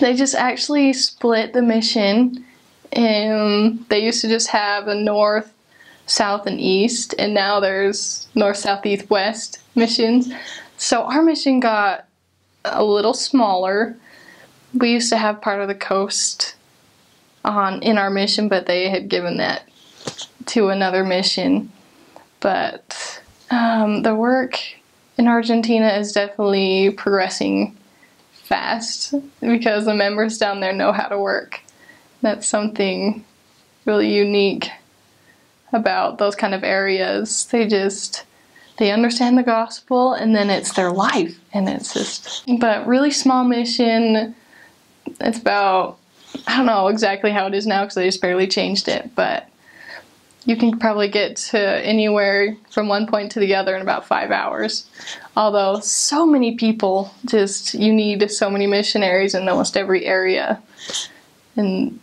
They just actually split the mission, and they used to just have a north, south, and east, and now there's north, south, east, west missions. So our mission got a little smaller. We used to have part of the coast in our mission, but they had given that to another mission. But the work in Argentina is definitely progressing fast because the members down there know how to work. That's something really unique about those kind of areas. They understand the gospel, and then it's their life, and it's just, but really small mission. It's about, I don't know exactly how it is now because they just barely changed it, but you can probably get to anywhere from one point to the other in about 5 hours. Although so many people, you need so many missionaries in almost every area. And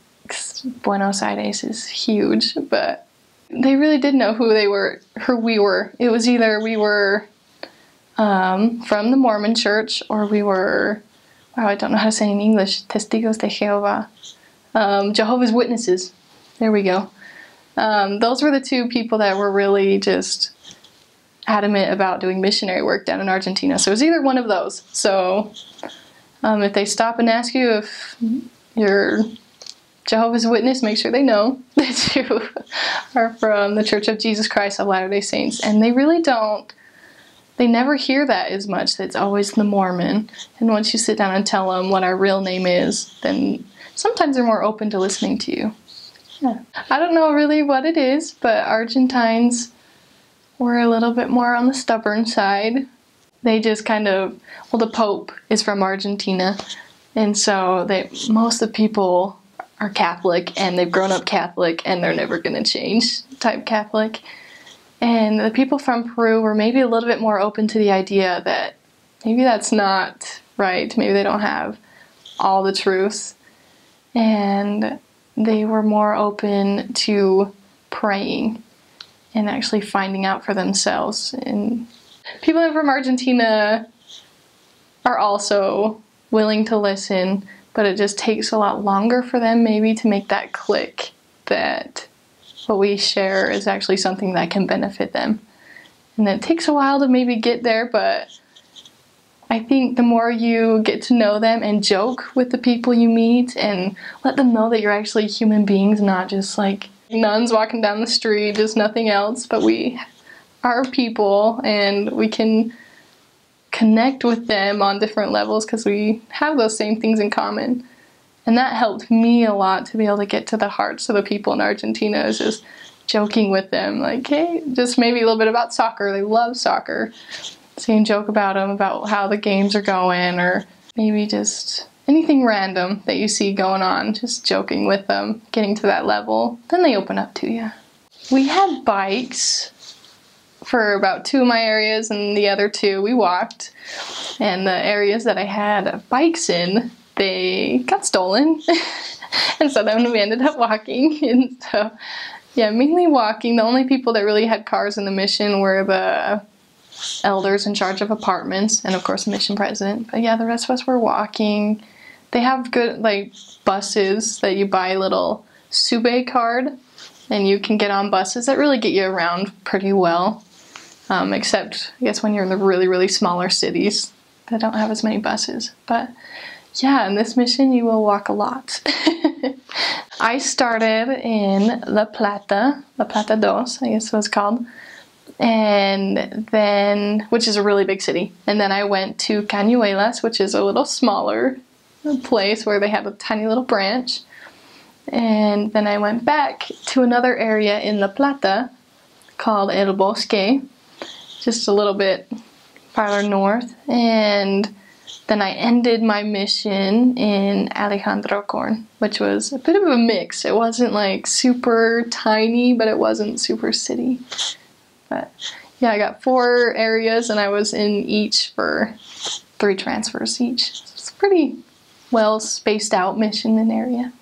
Buenos Aires is huge, but they really did know who we were. It was either we were from the Mormon church, or we were, wow, I don't know how to say in English, Testigos de Jehová. Jehovah's Witnesses. There we go. Those were the two people that were really just adamant about doing missionary work down in Argentina. So it was either one of those. So if they stop and ask you if you're Jehovah's Witness, make sure they know that you are from the Church of Jesus Christ of Latter-day Saints. And they really don't, they never hear that as much. It's always the Mormon. And once you sit down and tell them what our real name is, then sometimes they're more open to listening to you. Yeah. I don't know really what it is, but Argentines were a little bit more on the stubborn side. They just kind of, well, the Pope is from Argentina, and so most of the people are Catholic, and they've grown up Catholic, and they're never going to change type Catholic. And the people from Peru were maybe a little bit more open to the idea that maybe that's not right, maybe they don't have all the truth, and they were more open to praying and actually finding out for themselves. And people from Argentina are also willing to listen, but it just takes a lot longer for them maybe to make that click that what we share is actually something that can benefit them. And it takes a while to maybe get there, but I think the more you get to know them and joke with the people you meet and let them know that you're actually human beings, not just like nuns walking down the street, just nothing else, but we are people and we can connect with them on different levels because we have those same things in common. And that helped me a lot to be able to get to the hearts of the people in Argentina, is just joking with them, like, hey, just maybe a little bit about soccer. They love soccer. So you can joke about them, about how the games are going, or maybe just anything random that you see going on, just joking with them, getting to that level. Then they open up to you. We had bikes for about 2 of my areas, and the other 2 we walked. And the areas that I had bikes in, they got stolen. And so then we ended up walking. And so, yeah, mainly walking. The only people that really had cars in the mission were the elders in charge of apartments, and of course the mission president. But yeah, the rest of us were walking. They have good like buses that you buy a little Sube card, and you can get on buses that really get you around pretty well. Except I guess when you're in the really, really smaller cities that don't have as many buses. But yeah, in this mission you will walk a lot. I started in La Plata 2, I guess it was called. And then, which is a really big city. And then I went to Cañuelas, which is a little smaller place where they have a tiny little branch. And then I went back to another area in La Plata called El Bosque, just a little bit farther north. And then I ended my mission in Alejandro Corn, which was a bit of a mix. It wasn't like super tiny, but it wasn't super city. But yeah, I got 4 areas, and I was in each for 3 transfers each. It's a pretty well spaced out mission and area.